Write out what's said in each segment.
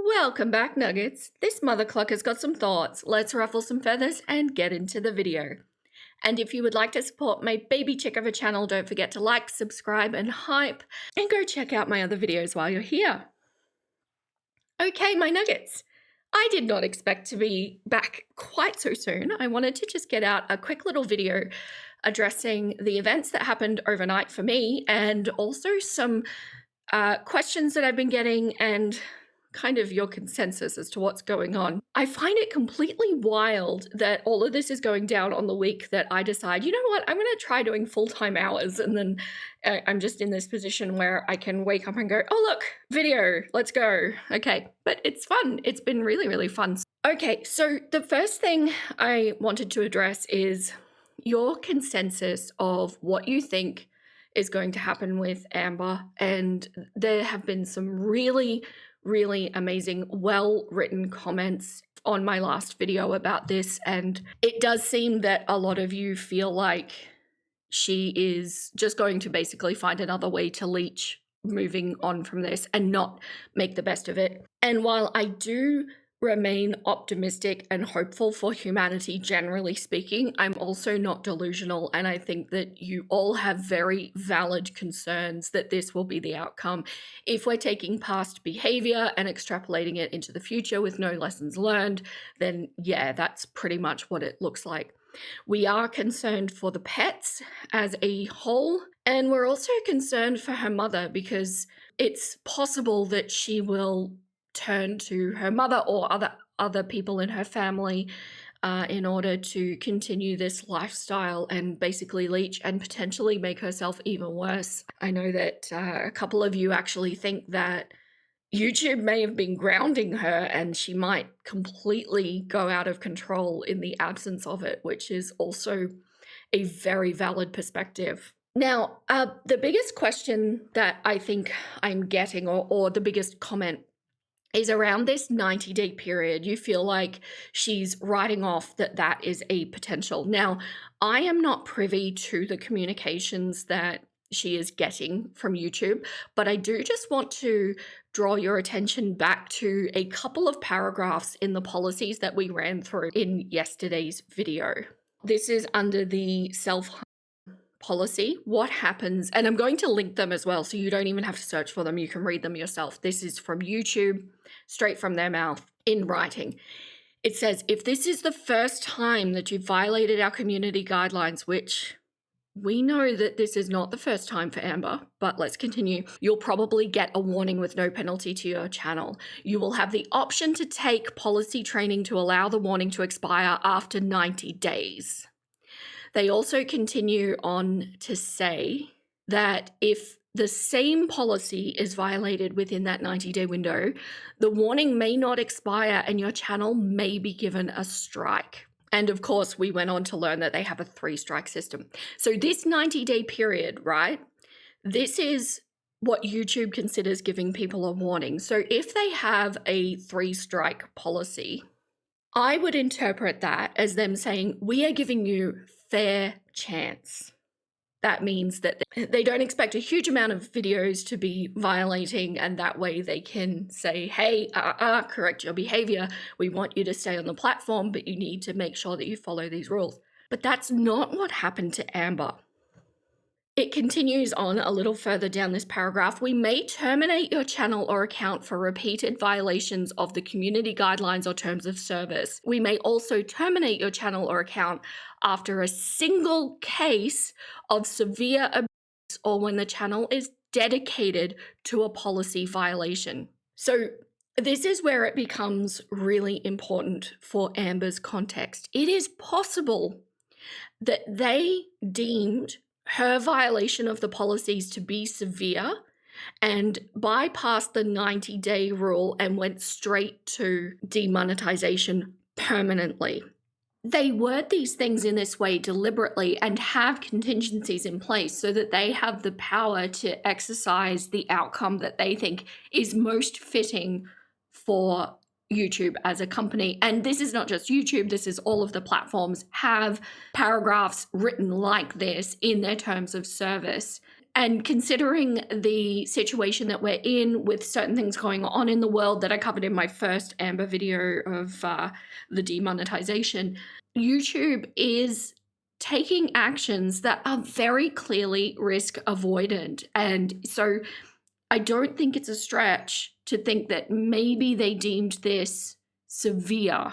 Welcome back, Nuggets. This mother cluck has got some thoughts. Let's ruffle some feathers and get into the video. And if you would like to support my baby chick of a channel, don't forget to like, subscribe, and hype. And go check out my other videos while you're here. Okay, my nuggets. I did not expect to be back quite so soon. I wanted to just get out a quick little video addressing the events that happened overnight for me and also some questions that I've been getting and kind of your consensus as to what's going on. I find it completely wild that all of this is going down on the week that I decide, you know what, I'm going to try doing full-time hours. And then I'm just in this position where I can wake up and go, oh, look, video, let's go. Okay, but it's fun. It's been really, really fun. Okay, so the first thing I wanted to address is your consensus of what you think is going to happen with Amber. And there have been some really amazing, well-written comments on my last video about this. And it does seem that a lot of you feel like she is just going to basically find another way to leech moving on from this and not make the best of it. And while I do remain optimistic and hopeful for humanity, generally speaking, I'm also not delusional, and I think that you all have very valid concerns that this will be the outcome. If we're taking past behavior and extrapolating it into the future with no lessons learned, then yeah, that's pretty much what it looks like. We are concerned for the pets as a whole, and we're also concerned for her mother because it's possible that she will turn to her mother or other people in her family in order to continue this lifestyle and basically leech and potentially make herself even worse. I know that a couple of you actually think that YouTube may have been grounding her and she might completely go out of control in the absence of it, which is also a very valid perspective. Now, the biggest question that I think I'm getting, or the biggest comment, is around this 90-day period. You feel like she's writing off that is a potential. Now, I am not privy to the communications that she is getting from YouTube, but I do just want to draw your attention back to a couple of paragraphs in the policies that we ran through in yesterday's video. This is under the self-harm policy. What happens, and I'm going to link them as well, so you don't even have to search for them. You can read them yourself. This is from YouTube, straight from their mouth, in writing. It says, if this is the first time that you've violated our community guidelines, which we know that this is not the first time for Amber, but let's continue. You'll probably get a warning with no penalty to your channel. You will have the option to take policy training to allow the warning to expire after 90 days. They also continue on to say that if the same policy is violated within that 90-day window, the warning may not expire and your channel may be given a strike. And of course, we went on to learn that they have a 3-strike system. So this 90-day period, right? This is what YouTube considers giving people a warning. So if they have a 3-strike policy, I would interpret that as them saying, we are giving you fair chance. That means that they don't expect a huge amount of videos to be violating, and that way they can say, hey, correct your behavior. We want you to stay on the platform, but you need to make sure that you follow these rules. But that's not what happened to Amber. It continues on a little further down this paragraph. We may terminate your channel or account for repeated violations of the community guidelines or terms of service. We may also terminate your channel or account after a single case of severe abuse or when the channel is dedicated to a policy violation. So this is where it becomes really important for Amber's context. It is possible that they deemed her violation of the policies to be severe and bypassed the 90-day rule and went straight to demonetization permanently. They word these things in this way deliberately and have contingencies in place so that they have the power to exercise the outcome that they think is most fitting for YouTube as a company. And this is not just YouTube, this is all of the platforms have paragraphs written like this in their terms of service. And considering the situation that we're in with certain things going on in the world that I covered in my first Amber video of the demonetization, YouTube is taking actions that are very clearly risk avoidant. And so I don't think it's a stretch to think that maybe they deemed this severe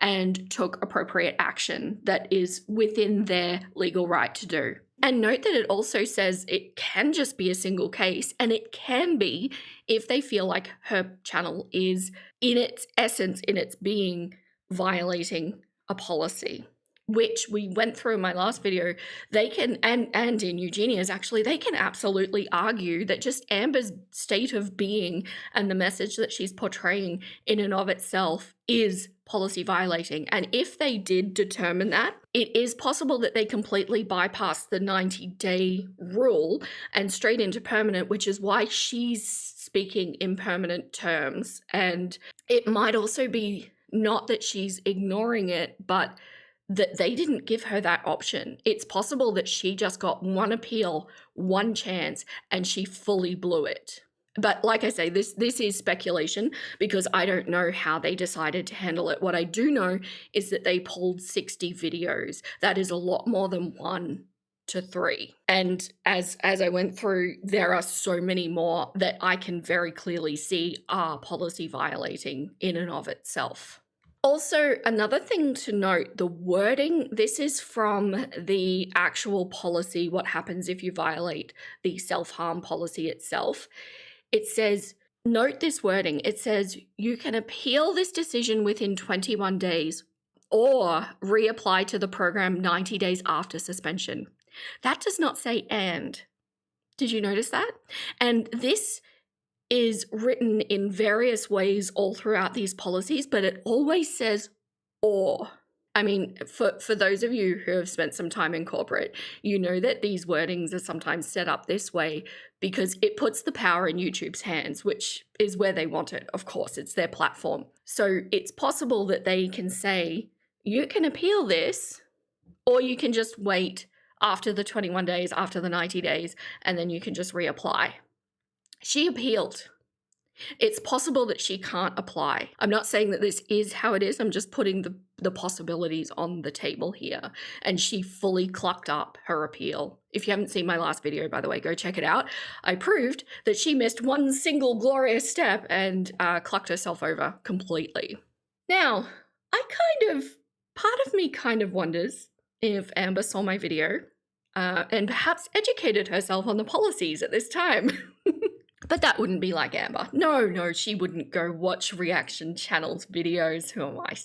and took appropriate action that is within their legal right to do. And note that it also says it can just be a single case, and it can be if they feel like her channel is, in its essence, in its being, violating a policy, which we went through in my last video. They can, and in Eugenia's actually, they can absolutely argue that just Amber's state of being and the message that she's portraying in and of itself is policy violating. And if they did determine that, it is possible that they completely bypass the 90-day rule and straight into permanent, which is why she's speaking in permanent terms. And it might also be not that she's ignoring it, but that they didn't give her that option. It's possible that she just got one appeal, one chance, and she fully blew it. But like I say, this is speculation because I don't know how they decided to handle it. What I do know is that they pulled 60 videos. That is a lot more than 1 to 3. And as I went through, there are so many more that I can very clearly see are policy violating in and of itself. Also, another thing to note, the wording, this is from the actual policy, what happens if you violate the self-harm policy itself. It says, note this wording, it says, you can appeal this decision within 21 days or reapply to the program 90 days after suspension. That does not say and. Did you notice that? And this is written in various ways all throughout these policies, but it always says or. I mean, for those of you who have spent some time in corporate, you know that these wordings are sometimes set up this way because it puts the power in YouTube's hands, which is where they want it. Of course, it's their platform. So it's possible that they can say, you can appeal this, or you can just wait after the 21 days, after the 90 days, and then you can just reapply. She appealed. It's possible that she can't apply. I'm not saying that this is how it is. I'm just putting the possibilities on the table here. And she fully clucked up her appeal. If you haven't seen my last video, by the way, go check it out. I proved that she missed one single glorious step and clucked herself over completely. Now, part of me kind of wonders if Amber saw my video and perhaps educated herself on the policies at this time. But that wouldn't be like Amber. No, she wouldn't go watch reaction channels videos. Who am I?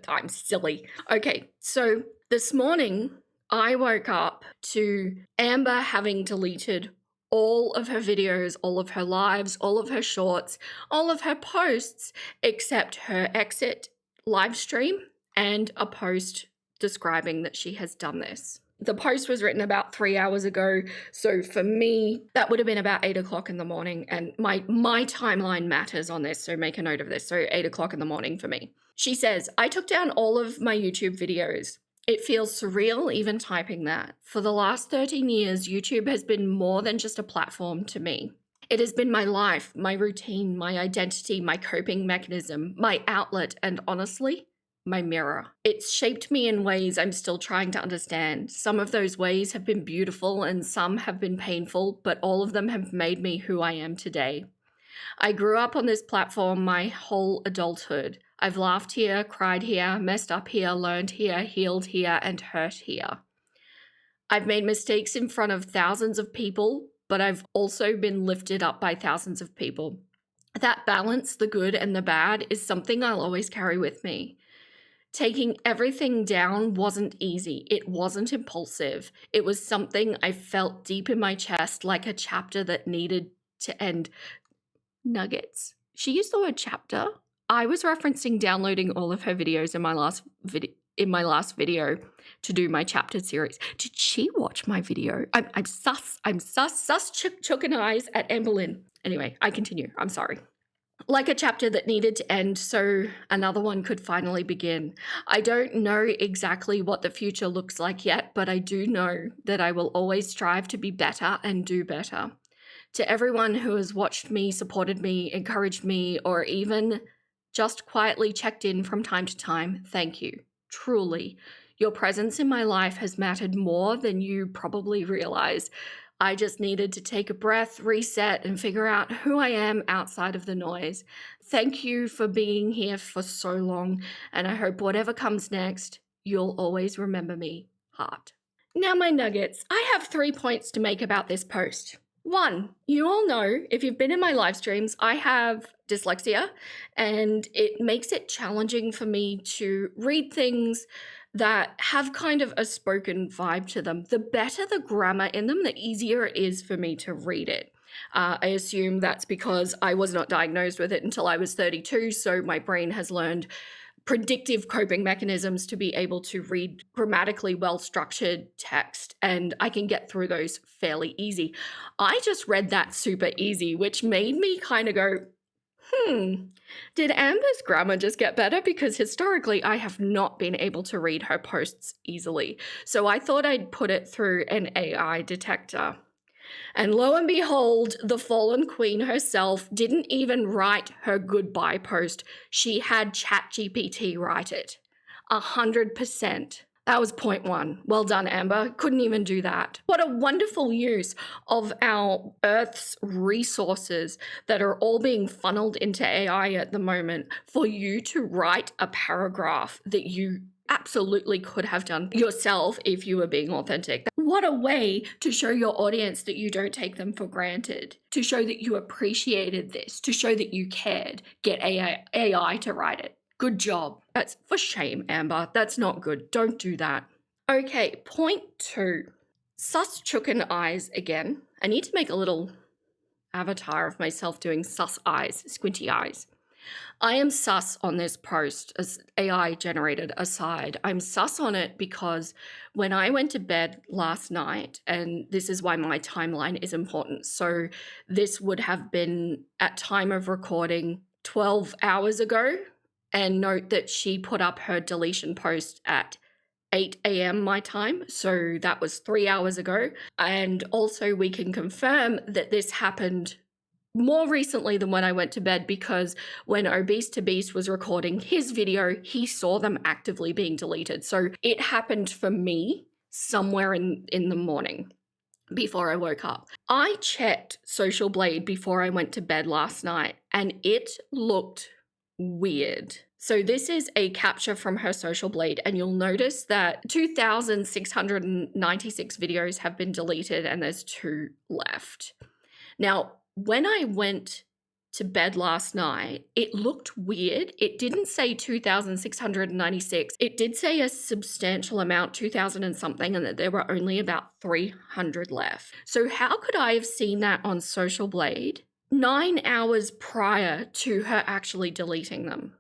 I'm silly. Okay, so this morning I woke up to Amber having deleted all of her videos, all of her lives, all of her shorts, all of her posts, except her exit live stream and a post describing that she has done this. The post was written about 3 hours ago, so for me, that would have been about 8 o'clock in the morning, and my timeline matters on this, so make a note of this, so 8 o'clock in the morning for me. She says, I took down all of my YouTube videos. It feels surreal even typing that. For the last 13 years, YouTube has been more than just a platform to me. It has been my life, my routine, my identity, my coping mechanism, my outlet, and honestly, my mirror. It's shaped me in ways I'm still trying to understand. Some of those ways have been beautiful and some have been painful, but all of them have made me who I am today. I grew up on this platform my whole adulthood. I've laughed here, cried here, messed up here, learned here, healed here, and hurt here. I've made mistakes in front of thousands of people, but I've also been lifted up by thousands of people. That balance, the good and the bad, is something I'll always carry with me. Taking everything down wasn't easy. It wasn't impulsive. It was something I felt deep in my chest, like a chapter that needed to end. Nuggets. She used the word chapter. I was referencing downloading all of her videos in my last video to do my chapter series. Did she watch my video? I'm sus chooking eyes at Amberlynn. Anyway, I continue. I'm sorry. Like a chapter that needed to end so another one could finally begin. I don't know exactly what the future looks like yet, but I do know that I will always strive to be better and do better. To everyone who has watched me, supported me, encouraged me, or even just quietly checked in from time to time, thank you. Truly, your presence in my life has mattered more than you probably realize. I just needed to take a breath, reset, and figure out who I am outside of the noise. Thank you for being here for so long, and I hope whatever comes next, you'll always remember me. Heart. Now, my nuggets. I have 3 points to make about this post. 1, you all know, if you've been in my live streams, I have dyslexia, and it makes it challenging for me to read things that have kind of a spoken vibe to them. The better the grammar in them, the easier it is for me to read it. I assume that's because I was not diagnosed with it until I was 32, so my brain has learned predictive coping mechanisms to be able to read grammatically well-structured text, and I can get through those fairly easy. I just read that super easy, which made me kind of go, did Amber's grammar just get better? Because historically, I have not been able to read her posts easily. So I thought I'd put it through an AI detector. And lo and behold, the fallen queen herself didn't even write her goodbye post. She had ChatGPT write it. 100%. That was point 1. Well done, Amber. Couldn't even do that. What a wonderful use of our Earth's resources that are all being funneled into AI at the moment for you to write a paragraph that you absolutely could have done yourself if you were being authentic. What a way to show your audience that you don't take them for granted, to show that you appreciated this, to show that you cared. Get AI to write it. Good job. That's for shame, Amber. That's not good. Don't do that. Okay, point 2. Sus Chukin eyes again. I need to make a little avatar of myself doing sus eyes, squinty eyes. I am sus on this post, as AI generated aside. I'm sus on it because when I went to bed last night, and this is why my timeline is important. So this would have been at time of recording 12 hours ago. And note that she put up her deletion post at 8 a.m. my time. So that was 3 hours ago. And also we can confirm that this happened more recently than when I went to bed, because when Obese to Beast was recording his video, he saw them actively being deleted. So it happened for me somewhere in the morning before I woke up. I checked Social Blade before I went to bed last night, and it looked weird. So this is a capture from her Social Blade, and you'll notice that 2,696 videos have been deleted and there's 2 left. Now, when I went to bed last night, it looked weird. It didn't say 2,696. It did say a substantial amount, 2,000 and something, and that there were only about 300 left. So how could I have seen that on Social Blade 9 hours prior to her actually deleting them?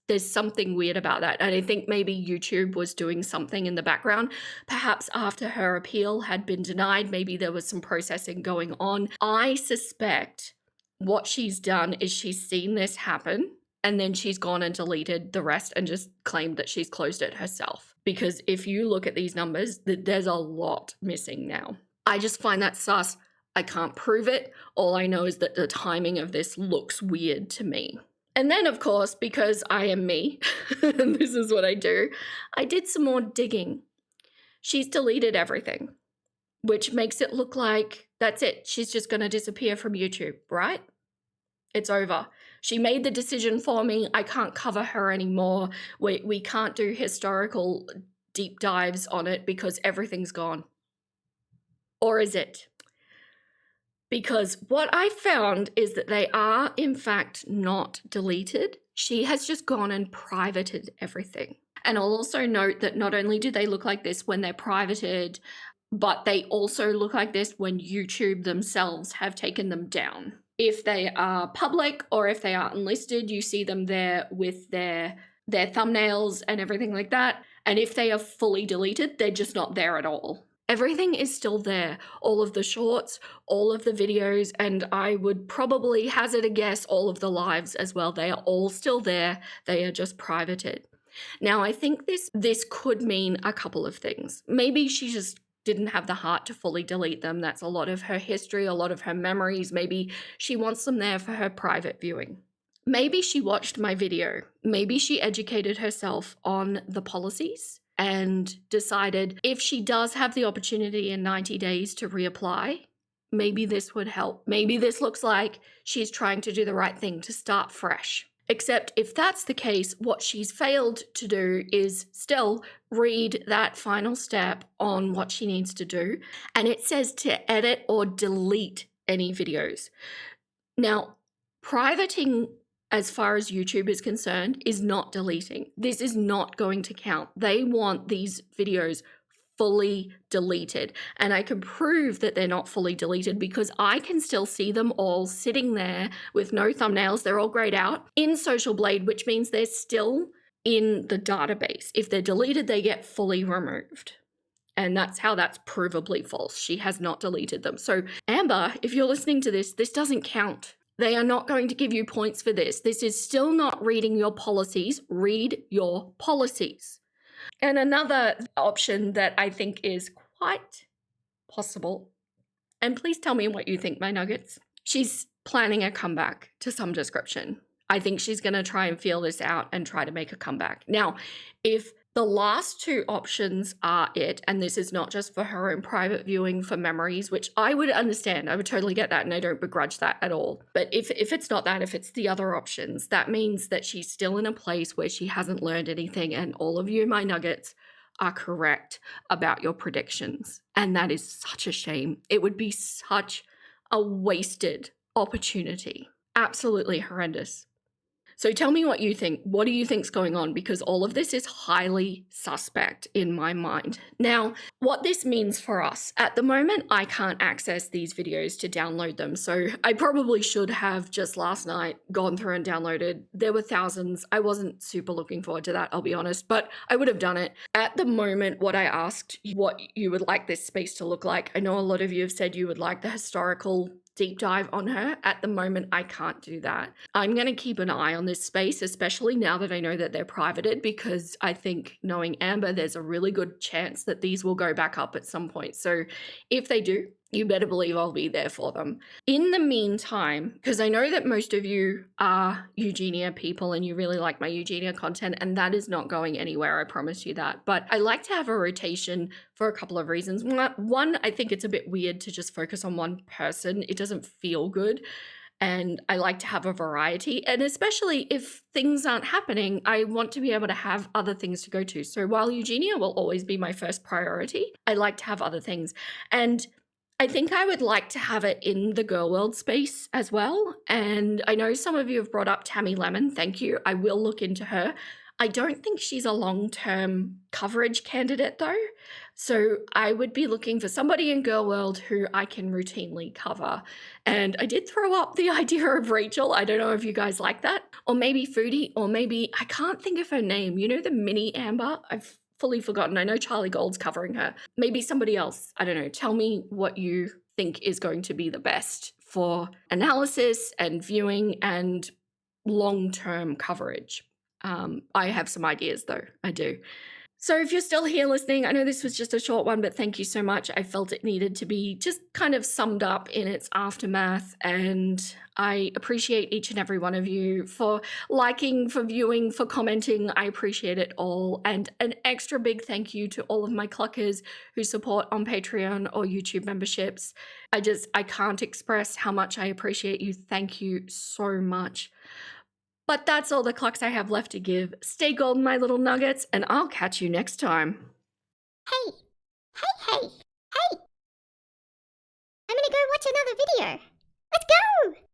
There's something weird about that. And I think maybe YouTube was doing something in the background. Perhaps after her appeal had been denied, maybe there was some processing going on. I suspect what she's done is she's seen this happen, and then she's gone and deleted the rest and just claimed that she's closed it herself. Because if you look at these numbers, there's a lot missing now. I just find that sus. I can't prove it. All I know is that the timing of this looks weird to me. And then, of course, because I am me, and this is what I do, I did some more digging. She's deleted everything, which makes it look like that's it. She's just going to disappear from YouTube, right? It's over. She made the decision for me. I can't cover her anymore. We can't do historical deep dives on it because everything's gone. Or is it? Because what I found is that they are, in fact, not deleted. She has just gone and privated everything. And I'll also note that not only do they look like this when they're privated, but they also look like this when YouTube themselves have taken them down. If they are public or if they are unlisted, you see them there with their thumbnails and everything like that. And if they are fully deleted, they're just not there at all. Everything is still there. All of the shorts, all of the videos, and I would probably hazard a guess all of the lives as well. They are all still there. They are just privated. Now, I think this could mean a couple of things. Maybe she just didn't have the heart to fully delete them. That's a lot of her history, a lot of her memories. Maybe she wants them there for her private viewing. Maybe she watched my video. Maybe she educated herself on the policies and decided if she does have the opportunity in 90 days to reapply, maybe this would help. Maybe this looks like she's trying to do the right thing to start fresh. Except if that's the case, what she's failed to do is still read that final step on what she needs to do. And it says to edit or delete any videos. Now, privating, as far as YouTube is concerned, is not deleting. This is not going to count. They want these videos fully deleted. And I can prove that they're not fully deleted because I can still see them all sitting there with no thumbnails. They're all grayed out in Social Blade, which means they're still in the database. If they're deleted, they get fully removed. And that's how that's provably false. She has not deleted them. So Amber, if you're listening to this doesn't count. They are not going to give you points for this. This is still not reading your policies. Read your policies. And another option that I think is quite possible, and please tell me what you think, my nuggets. She's planning a comeback to some description. I think she's going to try and feel this out and try to make a comeback. Now, if the last two options are it, and this is not just for her own private viewing for memories, which I would understand, I would totally get that, and I don't begrudge that at all. But if it's not that, if it's the other options, that means that she's still in a place where she hasn't learned anything, and all of you, my nuggets, are correct about your predictions. And that is such a shame. It would be such a wasted opportunity. Absolutely horrendous. So tell me what you think. What do you think's going on? Because all of this is highly suspect in my mind. Now, what this means for us, at the moment, I can't access these videos to download them. So I probably should have just last night gone through and downloaded. There were thousands. I wasn't super looking forward to that, I'll be honest, but I would have done it. At the moment, what I asked, what you would like this space to look like, I know a lot of you have said you would like the historical deep dive on her. At the moment, I can't do that. I'm going to keep an eye on this space, especially now that I know that they're privated, because I think, knowing Amber, there's a really good chance that these will go back up at some point. So if they do, you better believe I'll be there for them. In the meantime, because I know that most of you are Eugenia people and you really like my Eugenia content, and that is not going anywhere, I promise you that. But I like to have a rotation for a couple of reasons. One, I think it's a bit weird to just focus on one person. It doesn't feel good. And I like to have a variety. And especially if things aren't happening, I want to be able to have other things to go to. So while Eugenia will always be my first priority, I like to have other things. And I think I would like to have it in the girl world space as well. And I know some of you have brought up Tammy Lemon. Thank you. I will look into her. I don't think she's a long-term coverage candidate though. So I would be looking for somebody in girl world who I can routinely cover. And I did throw up the idea of Rachel. I don't know if you guys like that. Or maybe Foodie, or maybe, I can't think of her name. You know, the mini Amber? I've fully forgotten. I know Charlie Gold's covering her. Maybe somebody else. I don't know. Tell me what you think is going to be the best for analysis and viewing and long-term coverage. I have some ideas though. I do. So if you're still here listening, I know this was just a short one, but thank you so much. I felt it needed to be just kind of summed up in its aftermath, and I appreciate each and every one of you for liking, for viewing, for commenting. I appreciate it all. And an extra big thank you to all of my cluckers who support on Patreon or YouTube memberships. I can't express how much I appreciate you. Thank you so much. But that's all the clucks I have left to give. Stay golden, my little nuggets, and I'll catch you next time. Hey! Hey! I'm gonna go watch another video. Let's go!